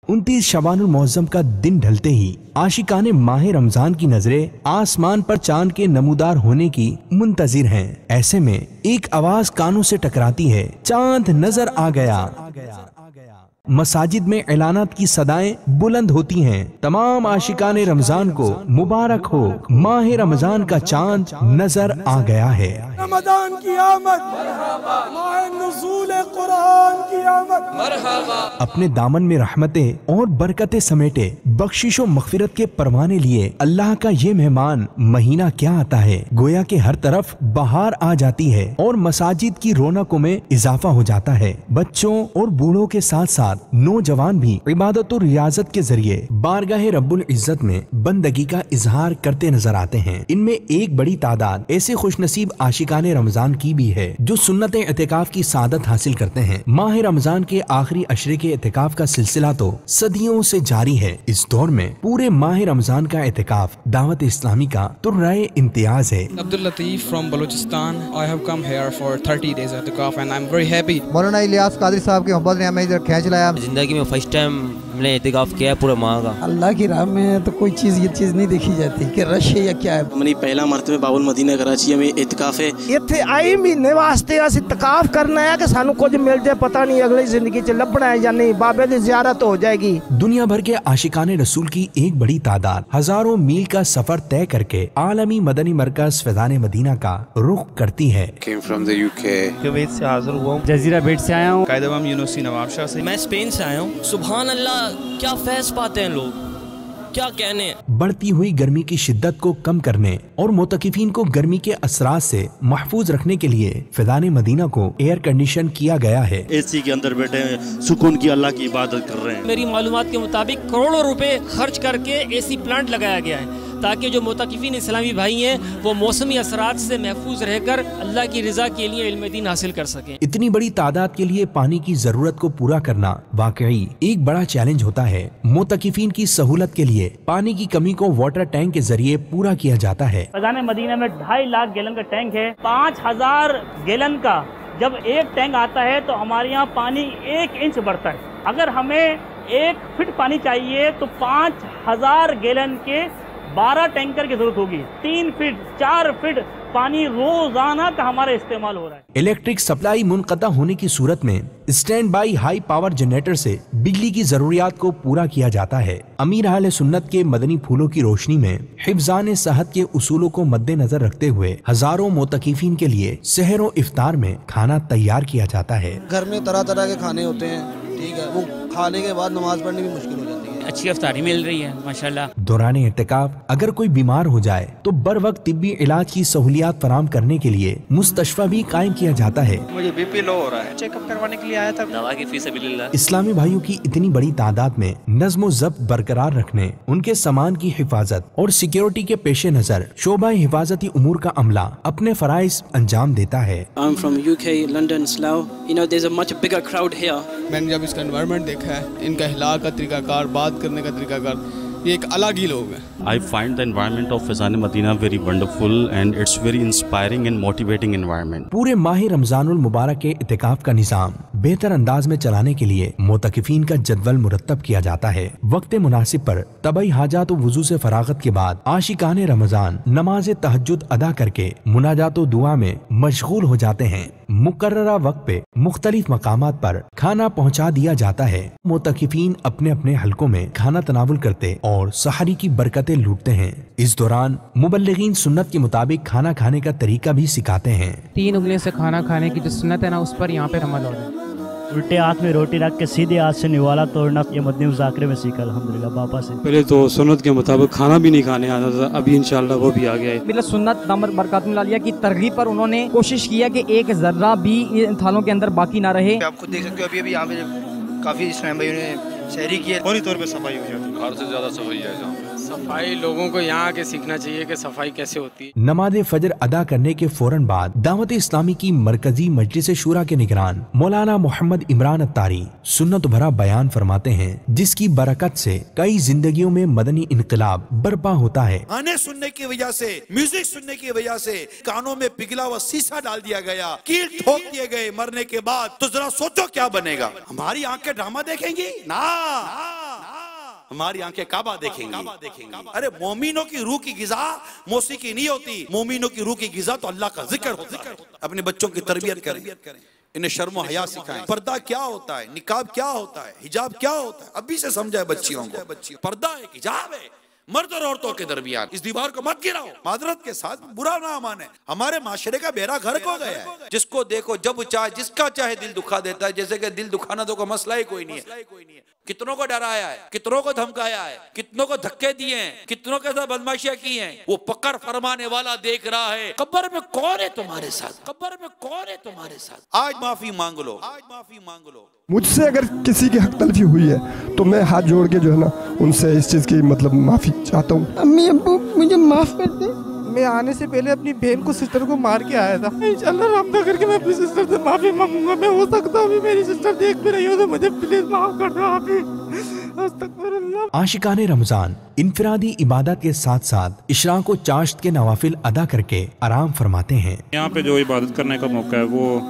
29 शबानुल मुअज्जम का दिन ढलते ही आशिकाने माह रमजान की नजरें आसमान पर चांद के नमूदार होने की मुंतजिर हैं। ऐसे में एक आवाज कानों से टकराती है, चांद नजर आ गया। मसाजिद में ऐलानात की सदाएं बुलंद होती हैं। तमाम आशिकाने रमजान को मुबारक हो, माह रमजान का चांद नजर आ गया है। रमजान की आमद, माह नुज़ूल कुरान की आमद, मरहबा। अपने दामन में रहमतें और बरकतें समेटे बख्शिश व मग़फ़िरत के परवाने लिए अल्लाह का ये मेहमान महीना क्या आता है। गोया के हर तरफ बहार आ जाती है और मसाजिद की रौनकों में इजाफा हो जाता है। बच्चों और बूढ़ों के साथ साथ नौजवान भी इबादत और रियाजत के जरिए बारगाह रब्बुल इज्जत में बंदगी का इजहार करते नजर आते हैं। इनमें एक बड़ी तादाद ऐसे खुशनसीब आशिकाने रमजान की भी है जो सुन्नत एतिकाफ की सादत हासिल करते हैं। माह रमजान के आखिरी अशरे के एतिकाफ का सिलसिला तो सदियों से जारी है। इस दौर में पूरे माह रमजान का एतिकाफ दावत इस्लामी का तुर्राए इम्तियाज है। Abdul Latif from Balochistan, I have come here for 30 days एतिकाफ and I'm very happy। मौलाना इलियास कादरी साहब की मोहब्बत ने हमें इधर खींच लाया। जिंदगी में फर्स्ट टाइम हमने एतिकाफ किया है पूरे माह का। अल्लाह की राह में तो कोई चीज़ ये चीज़ नहीं देखी जाती कि रश है या क्या है। हमने पहला मरतबे बाबुल मदीना कराची में एतिकाफ है। इत्थे आई महीने वास्ते असीं तकाफ करना है कि सानू कुछ मिल जाए, पता नहीं अगली जिंदगी च लभना है या नहीं। बाबे की ज़ियारत हो जाएगी। दुनिया भर के आशिकाने रसूल की एक बड़ी तादाद हजारों मील का सफर तय करके आलमी मदनी मरकज फैज़ान मदीना का रुख करती है। Came from the UK। Kuwait से हाजिर हुआ हूँ, जजीरा बेट से आया हूँ, कायदम यूनिवर्सिटी नवाबशाह से। मैं स्पेन से आया हूँ। सुभान अल्लाह, क्या फैज़ पाते हैं लोग, क्या कहने। बढ़ती हुई गर्मी की शिद्दत को कम करने और मोतकिफीन को गर्मी के असरात से महफूज रखने के लिए फैज़ान मदीना को एयर कंडीशन किया गया है। एसी के अंदर बैठे सुकून की अल्लाह की इबादत कर रहे हैं। मेरी मालूमात के मुताबिक करोड़ों रुपए खर्च करके एसी प्लांट लगाया गया है ताकि जो मोतकिफीन इस्लामी भाई हैं वो मौसमी असरात से महफूज रहकर अल्लाह की रज़ा के लिए इल्म दीन हासिल कर सकें। इतनी बड़ी तादाद के लिए पानी की जरूरत को पूरा करना वाकई एक बड़ा चैलेंज होता है। मोतकिफीन की सहूलत के लिए पानी की कमी को वाटर टैंक के जरिए पूरा किया जाता है। फैज़ान मदीना में 2.5 लाख गैलन का टैंक है। 5000 गैलन का जब एक टैंक आता है तो हमारे यहाँ पानी 1 इंच बढ़ता है। अगर हमें 1 फीट पानी चाहिए तो 5000 गैलन के 12 टैंकर की जरूरत होगी। 3 फीट 4 फीट पानी रोजाना का हमारा इस्तेमाल हो रहा है। इलेक्ट्रिक सप्लाई मुनक़ता होने की सूरत में stand by high power generator से बिजली की जरूरियात को पूरा किया जाता है। अमीर अहले सुन्नत के मदनी फूलों की रोशनी में हिफ्ज़ान सेहत के उसूलों को मद्देनजर रखते हुए हजारों मोतकिफीन के लिए सहर व इफ्तार में खाना तैयार किया जाता है। घर में तरह तरह के खाने होते हैं, ठीक है, वो खाने के बाद नमाज पढ़नी भी मुश्किल हो जाती है। अच्छी इफ्तारी मिल रही है माशाल्लाह। दौरान एतिकाफ अगर कोई बीमार हो जाए तो बर वक्त तिब्बी इलाज की सहूलियात फराम करने के लिए मुस्तशफा भी कायम किया जाता है। मुझे बीपी लो हो रहा है, चेकअप करवाने के लिए आया था। दवा की फीस बिल्लाह। इस्लामी भाइयों की इतनी बड़ी तादाद में नज़्म ज़ब्त बरकरार रखने, उनके सामान की हिफाजत और सिक्योरिटी के पेश नजर शोबा हिफाजती उमूर का अमला अपने फराइज अंजाम देता है। I'm from UK, London, Slough. You know, there's a much bigger crowd here. मैंने जब इसका एनवायरनमेंट देखा है, इनका हिलाक का तरीकाकार, बात करने का तरीकाकार, ये एक अलग ही लोग हैं। I find the environment of Faizan Madina very wonderful and it's very inspiring and motivating environment। पूरे माह रमजानुल मुबारक के इतिकाफ का निज़ाम बेहतर अंदाज में चलाने के लिए मोतकिफीन का जदवल मुरत्तब किया जाता है। वक्त मुनासिब पर तबई हाजात व वुज़ू से फरागत के बाद आशिकाने रमजान नमाज तहज्जुद अदा करके मुनाजात व दुआ में मशगूल हो जाते हैं। मुकर्ररा वक्त पे मुख्तलिफ मकामात पर खाना पहुँचा दिया जाता है। मोतकिफीन अपने अपने हलकों में खाना तनावुल करते और सहरी की बरकतें लूटते हैं। इस दौरान मुबल्लिगीन सुन्नत के मुताबिक खाना खाने का तरीका भी सिखाते हैं। 3 उंगलियों से खाना खाने की जो सुन्नत है ना, उस पर यहाँ पे अमल हो रहा है। उल्टे हाथ में रोटी रख के सीधे हाथ से निवाला तोड़ना ये मदनी मुज़ाकरे में सीखा अल्हम्दुलिल्लाह बाबा से। पहले तो सुन्नत के मुताबिक खाना भी नहीं खाने आता था, अभी इंशाल्लाह वो भी आ गया है। मतलब सुन्नत दामत बरकातुहुल आलिया की तरगीब पर उन्होंने कोशिश किया कि एक जर्रा भी इन थालों के अंदर बाकी ना रहे। आप खुद देख सकते हो, अभी यहाँ पे काफी इस्लाम भाइयों ने शहरी की है, फौरी तौर पे सफाई हो जाती है। हर से ज्यादा सफाई है यहाँ पे। सफाई लोगों को यहाँ आके सीखना चाहिए कि सफाई कैसे होती है। नमाज फजर अदा करने के फौरन बाद दावत इस्लामी की मरकजी मजलिस शूरा के निगरान मौलाना मोहम्मद इमरान अत्तारी सुन्नत भरा बयान फरमाते हैं, जिसकी बरकत से कई जिंदगियों में मदनी इनकलाब बर्पा होता है। गाने सुनने की वजह से, म्यूजिक सुनने की वजह से कानों में पिघला हुआ शीशा डाल दिया गया, कील ठोक दिए गए। मरने के बाद तो जरा सोचो क्या बनेगा। हमारी आंखें ड्रामा देखेंगी ना। ہماری آنکھیں کعبہ دیکھیں گی. ارے مومنوں کی روح کی غذا موسیقی نہیں ہوتی، مومنوں کی روح کی غذا تو اللہ کا ذکر ہوتا ہے. اپنے بچوں کی تربیت کریں، انہیں شرم و حیا سکھائیں. پردہ کیا ہوتا ہے، نقاب کیا ہوتا ہے، حجاب کیا ہوتا ہے، ابھی سے سمجھائے بچیوں کو. پردہ ایک حجاب ہے مرد اور عورتوں کے درمیان. اس دیوار کو مت گراؤ، معذرت کے ساتھ برا نہ مانے. ہمارے معاشرے کا بیڑا غرق ہو گیا ہے. جس کو دیکھو جب چاہے جس کا چاہے دل دکھا دیتا ہے، جیسے کہ دل دکھانا تو کوئی مسئلہ ہی کوئی نہیں ہے. کتنوں کو ڈرایا ہے، کتنوں کو دھمکایا ہے، کتنوں کو دھکے دیے ہیں، کتنوں کے ساتھ بدماشیاں کی ہیں. وہ پکڑ فرمانے والا دیکھ رہا ہے. قبر میں کون ہے تمہارے ساتھ، قبر میں کون ہے تمہارے ساتھ. آج معافی مانگ لو، آج معافی مانگ لو. مجھ سے اگر کسی کی حق تلفی ہوئی ہے تو میں ہاتھ جوڑ کے جو ہے نا ان سے اس چیز کی مطلب معافی چاہتا ہوں. امی ابو مجھے معاف کر دیں. میں آنے سے پہلے اپنی بہن کو سسٹر کو مار کے آیا تھا. انشاءاللہ رابطہ کر کے میں اپنی سسٹر سے معافی مانگوں گا. میں ہو سکتا ہوں میری سسٹر دیکھ بھی رہی ہو تو مجھے پلیز معاف کر دو. عاشقان رمضان انفرادی عبادت کے ساتھ ساتھ اشراق و چاشت کے نوافل ادا کر کے آرام فرماتے ہیں. یہاں پہ جو عبادت کرنے کا موقع ہے وہ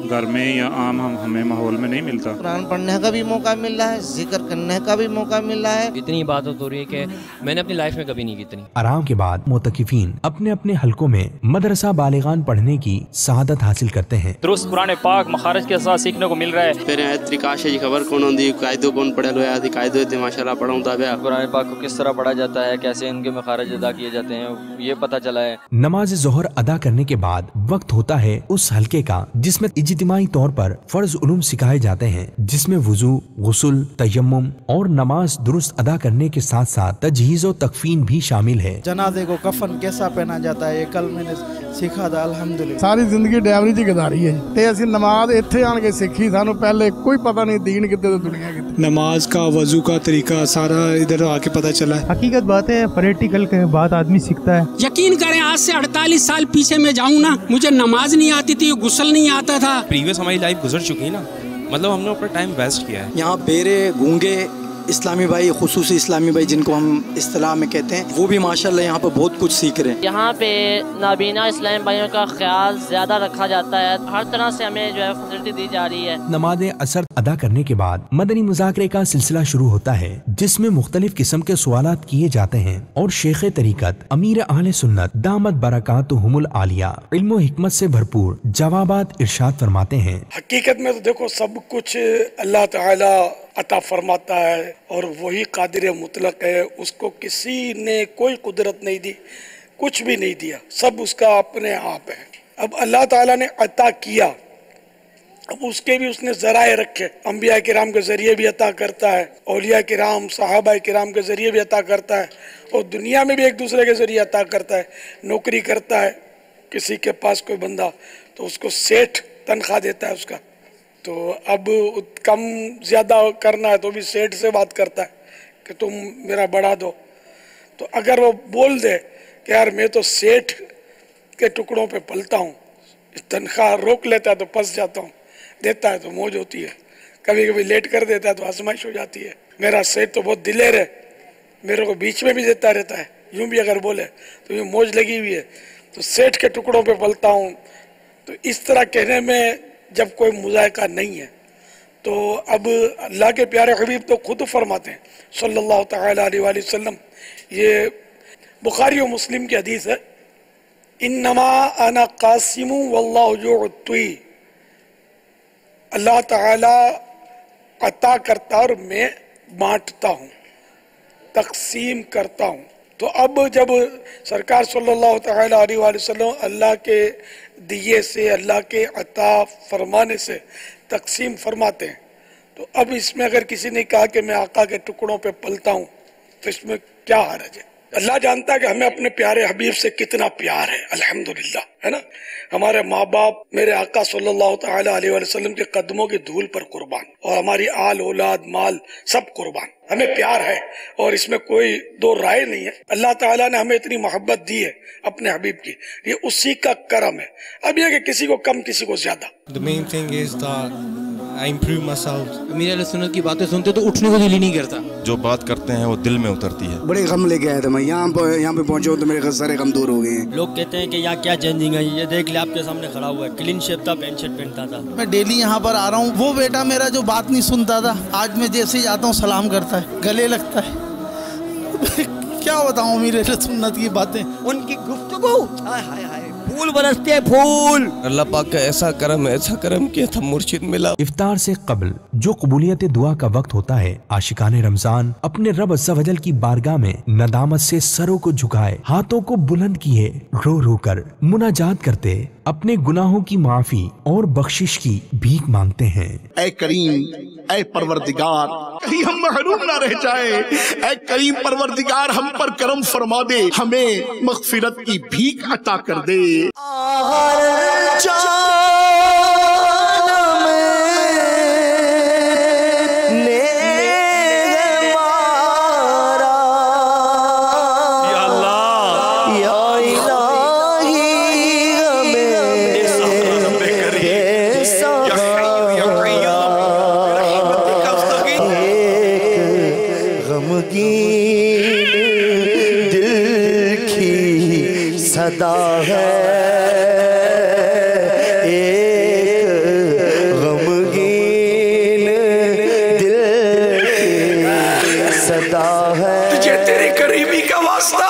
گھر میں یا عام ہمیں ماحول میں نہیں ملتا. قرآن پڑھنے کا بھی موقع مل رہا ہے، ذکر کرنے کا بھی موقع مل رہا ہے. اتنی عبادت ہو رہی ہے کہ میں نے اپنی لائف میں کبھی نہیں کی اتنی. آرام کے بعد معتکفین اپنے اپنے حلقوں میں مدرسہ بالغان پڑھنے کی سعادت حاصل کرتے ہیں. درست قرآن پاک مخارج کے ساتھ سیکھنے کو مل رہا ہے. پھر تریکاش جی خبر کون ہوندی، قاعدہ کون پڑھے لویا دی قاعدہ تے ماشاءاللہ پڑھوں تا بیا. قرآن پاک کو کس طرح پڑھا جاتا ہے، کیسے ان کے مخارج ادا کیے جاتے ہیں، یہ پتہ چلا ہے. نماز ظہر ادا کرنے کے بعد وقت ہوتا ہے اس حلقے کا جس میں اجتماعی طور پر فرض علوم سکھائے جاتے ہیں، جس میں وضو، غسل، تیمم اور نماز درست ادا کرنے کے ساتھ ساتھ تجہیز و تکفین بھی شامل ہے. جنازے کو کفن کیسا پہنا جاتا ہے یہ کل میں نے سیکھا تھا. الحمدللہ ساری زندگی ڈرائیوری دی گزاری ہے تے اسی نماز ایتھے آن کے سیکھی. سانو پہلے کوئی پتہ نہیں دین کتے تے دنیا کتے. نماز کا وضو کا طریقہ سارا ادھر آ کے پتہ چلا ہے. حقیقت بات ہے، پریکٹیکل کے بات آدمی سیکھتا ہے. یقین کریں آج سے 48 سال پیچھے میں جاؤں نا، مجھے نماز نہیں آتی تھی، غسل نہیں آتا تھا. پریویس ہماری لائف گزر چکی ہے نا، مطلب ہم نے اپنا ٹائم ویسٹ کیا ہے. یہاں بیرے گونگے اسلامی بھائی، خصوصی اسلامی بھائی جن کو ہم اصطلاح میں کہتے ہیں، وہ بھی ماشاءاللہ یہاں پہ بہت کچھ سیکھ رہے ہیں. یہاں پہ نابینا اسلامی بھائیوں کا خیال زیادہ رکھا جاتا ہے. ہر طرح سے ہمیں جو ہے فیسلٹی دی جا رہی ہے. نماز اثر ادا کرنے کے بعد مدنی مذاکرے کا سلسلہ شروع ہوتا ہے جس میں مختلف قسم کے سوالات کیے جاتے ہیں اور شیخ طریقت امیر اہل سنت دامت برکاتہم العالیہ علم و حکمت سے بھرپور جوابات ارشاد فرماتے ہیں. حقیقت میں تو دیکھو سب کچھ اللہ تعالی عطا فرماتا ہے اور وہی قادر مطلق ہے. اس کو کسی نے کوئی قدرت نہیں دی، کچھ بھی نہیں دیا، سب اس کا اپنے آپ ہے. اب اللہ تعالیٰ نے عطا کیا، اب اس کے بھی اس نے ذرائع رکھے. انبیاء کرام کے ذریعے بھی عطا کرتا ہے، اولیاء کرام صحابہ کرام کے ذریعے بھی عطا کرتا ہے، اور دنیا میں بھی ایک دوسرے کے ذریعے عطا کرتا ہے. نوکری کرتا ہے کسی کے پاس کوئی بندہ تو اس کو سیٹھ تنخواہ دیتا ہے اس کا، تو اب کم زیادہ کرنا ہے تو بھی سیٹ سے بات کرتا ہے کہ تم میرا بڑھا دو. تو اگر وہ بول دے کہ یار میں تو سیٹ کے ٹکڑوں پہ پلتا ہوں، تنخواہ روک لیتا ہے تو پھنس جاتا ہوں، دیتا ہے تو موج ہوتی ہے، کبھی کبھی لیٹ کر دیتا ہے تو آزمائش ہو جاتی ہے. میرا سیٹ تو بہت دلیر ہے، میرے کو بیچ میں بھی دیتا رہتا ہے، یوں بھی اگر بولے تو یوں موج لگی ہوئی ہے، تو سیٹ کے ٹکڑوں پہ پلتا ہوں. تو اس طرح کہنے میں جب کوئی مذائقہ نہیں ہے تو اب اللہ کے پیارے حبیب تو خود فرماتے ہیں صلی اللہ تعالی علیہ وآلہ وسلم، یہ بخاری و مسلم کی حدیث ہے، انما انا قاسم واللہ یعطی. اللہ تعالی عطا کرتا اور میں بانٹتا ہوں، تقسیم کرتا ہوں. تو اب جب سرکار صلی اللہ تعالی علیہ وآلہ وسلم اللہ کے دیے سے، اللہ کے عطا فرمانے سے تقسیم فرماتے ہیں، تو اب اس میں اگر کسی نے کہا کہ میں آقا کے ٹکڑوں پہ پلتا ہوں تو اس میں کیا حرج ہے؟ اللہ جانتا ہے کہ ہمیں اپنے پیارے حبیب سے کتنا پیار ہے، الحمدللہ، ہے نا. ہمارے ماں باپ میرے آقا صلی اللہ تعالی علیہ وآلہ وسلم کے قدموں کی دھول پر قربان، اور ہماری آل اولاد مال سب قربان. ہمیں پیار ہے اور اس میں کوئی دو رائے نہیں ہے. اللہ تعالیٰ نے ہمیں اتنی محبت دی ہے اپنے حبیب کی، یہ اسی کا کرم ہے. اب یہ کہ کسی کو کم کسی کو زیادہ. The main thing is that I improve myself. میرے اہل سنت کی باتیں سنتے تو اٹھنے کو دل ہی نہیں کرتا. جو بات کرتے ہیں وہ دل میں اترتی ہے. بڑے غم لے کے آیا تھا میں یہاں پہ پہنچا ہوں تو میرے سارے غم دور ہو گئے ہیں. لوگ کہتے ہیں کہ یہاں کیا چینجنگ ہے، یہ دیکھ لیں آپ کے سامنے کھڑا ہوا ہے، کلین شیپ تھا، پینٹ شرٹ پہنتا تھا. میں ڈیلی یہاں پر آ رہا ہوں، وہ بیٹا میرا جو بات نہیں سنتا تھا آج میں جیسے ہی آتا ہوں سلام کرتا ہے، گلے لگتا ہے. क्या बताऊं मेरे सुन्नत की बातें, उनकी गुफ्तगू, हाय हाय हाय, फूल बरसते फूल। अल्लाह पाक का ऐसा करम किया था, मुर्शिद मिला। इफ्तार से कबल जो कबूलियत दुआ का वक्त होता है, आशिकाने रमजान अपने रब अज़्ज़ा वजल की बारगाह में नदामत से सरों को झुकाए, हाथों को बुलंद किए, रो रो कर मुनाजात करते अपने गुनाहों की माफी और बख्शिश की भीख मांगते हैं। ऐ करीम, ऐ परवरदिगार, कहीं हम महरूम ना रह जाए। ऐ करीम परवरदिगार, हम पर करम फरमा दे, हमें मग़फ़िरत की भीख अता कर दे। सदा है एक गमगीन दिल की सदा है। तुझे तेरी करीबी का वास्ता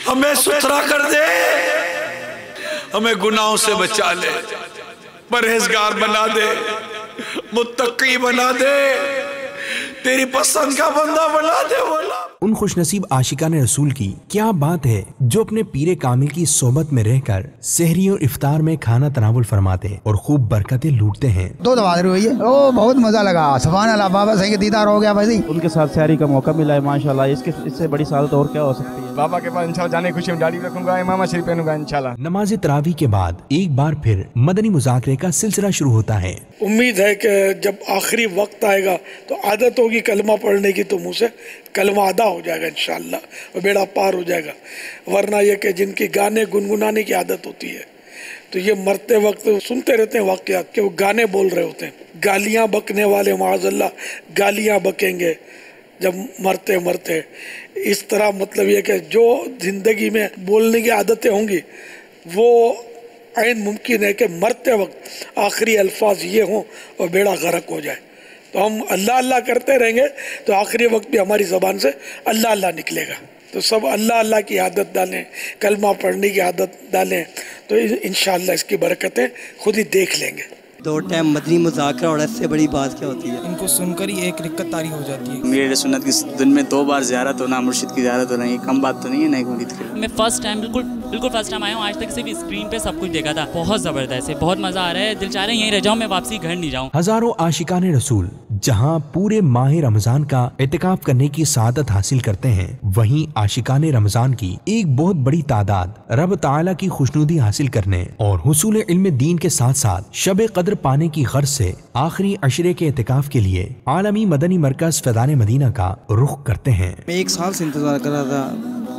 हमें सुथरा कर दे, हमें गुनाहों से बचा ले, परहेजगार बना दे, मुत्तकी बना दे, तेरी पसंद का बंदा बना दे। बोला उन खुशनसीब आशिकाने रसूल की क्या बात है जो अपने पीरे कामिल की सोबत में रहकर सहरी और इफ्तार में खाना तनावुल फरमाते और खूब बरकतें लूटते हैं। 2 दफा हुई है, ओ बहुत मजा लगा, सुभान अल्लाह, बाबा सही दीदार हो गया भाई। उनके साथ सहरी का मौका मिला है माशाल्लाह, इससे बड़ी सादत और क्या हो सकती है। बाबा के पास इंशाल्लाह जाने खुशी में दाढ़ी रखूंगा, इमामा शरीफ पहनूंगा इंशाल्लाह। नमाज तरावी के बाद एक बार फिर मदनी मुज़ाकरे का सिलसिला शुरू होता है। उम्मीद है कि जब आखिरी वक्त आएगा तो आदत होगी कलमा पढ़ने की, तो मुँह से कलमा अदा हो जाएगा इंशाल्लाह और बेड़ा पार हो जाएगा। वरना ये कि जिनकी गाने गुनगुनाने की आदत होती है तो ये मरते वक्त सुनते रहते हैं वाक़यात कि वो गाने बोल रहे होते हैं। गालियाँ बकने वाले माअज़ल्लाह गालियाँ बकेंगे जब मरते मरते। इस तरह मतलब ये कि जो ज़िंदगी में बोलने की आदतें होंगी वो ऐन मुमकिन है कि मरते वक्त आखिरी अल्फाज ये हों और बेड़ा गर्क हो जाए। तो हम अल्लाह अल्लाह करते रहेंगे तो आखिरी वक्त भी हमारी ज़बान से अल्लाह अल्लाह निकलेगा। तो सब अल्लाह अल्लाह की आदत डालें, कलमा पढ़ने की आदत डालें, तो इंशाअल्लाह इसकी बरकतें खुद ही देख लेंगे। 2 टाइम मदनी मुज़ाकरा और इससे बड़ी बात क्या होती है? इनको सुनकर ही एक रिक्कत तारी हो जाती है। मेरे सुन्नत की दिन में 2 बार ज़ियारत होना, मुर्शिद की ज़ियारत होना, ये कम बात तो नहीं है। नहीं मुरीद के मैं फर्स्ट टाइम बिल्कुल फर्स्ट टाइम आया हूँ। आज तक सिर्फ स्क्रीन पे सब कुछ देखा था। बहुत ज़बरदस्त है, बहुत मज़ा आ रहा है। दिल चाह रहा है यहीं रह जाऊँ, मैं वापसी घर नहीं जाऊँ। हजारों आशिकाने रसूल जहाँ पूरे माह रमजान का इत्तिकाफ करने की सआदत हासिल करते हैं, वहीं आशिकाने रमजान की एक बहुत बड़ी तादाद रब ताला की खुशनुदी हासिल करने और हुसूल इल्म दीन के साथ साथ शब कद्र पाने की गर्ज से आखिरी अशरे के इत्तिकाफ के लिए आलमी मदनी मरकज फैज़ान मदीना का रुख करते हैं। मैं 1 साल से इंतजार कर रहा था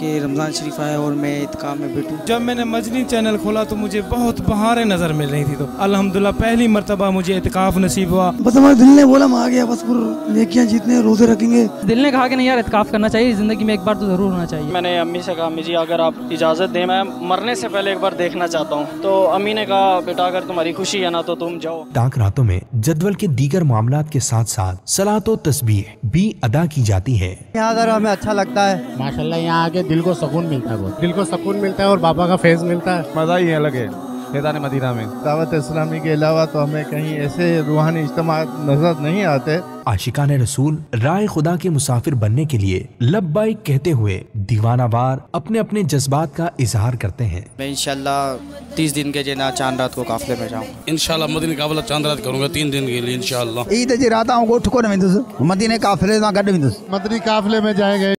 कि रमज़ान शरीफ आया और मैं इत्तिकाफ में बैठूं। जब मैंने मजनी चैनल खोला तो मुझे बहुत बहारें नजर मिल रही थी, तो अल्हम्दुलिल्लाह पहली मर्तबा मुझे इत्तिकाफ नसीब हुआ। बस हमारे दिल ने बोला हम आ गया, बस नेकियां जितने रोजे रखेंगे। दिल ने कहा कि नहीं यार इत्तिकाफ करना चाहिए, जिंदगी में एक बार तो जरूर होना चाहिए। मैंने अम्मी से कहा अम्मी जी अगर आप इजाज़त दें, मैं मरने से पहले एक बार देखना चाहता हूँ। तो अम्मी ने कहा बेटा अगर तुम्हारी खुशी है ना तो तुम जाओ। ताक रातों में जदवल के दीगर मामलात के साथ साथ सलात व तस्बीह भी अदा की जाती है। यहाँ अगर हमें अच्छा लगता है माशाल्लाह, यहाँ आके दिल को सुकून मिलता है, दिल को सुकून मिलता है और बाबा का फैज़ मिलता है। मज़ा ही अलग है फैज़ान मदीना में। दावत इस्लामी के अलावा तो हमें कहीं ऐसे रूहानी इज्तिमात नजर नहीं आते। आशिकाने रसूल राय खुदा के मुसाफिर बनने के लिए लब्बाइक कहते हुए दीवानावार अपने अपने जज्बात का इजहार करते हैं। मैं इंशाल्लाह 30 दिन के जना चांद रात को काफिले में जाऊँ। इंशाल्लाह मदीने काफिला चांद रात करूँगा 3 दिन के लिए इंशाल्लाह। ईद जी रात आऊँ गोठ को न वेंदुसि, मदीने काफिले सां गॾु वेंदुसि। मदनी काफिले में जाएंगे।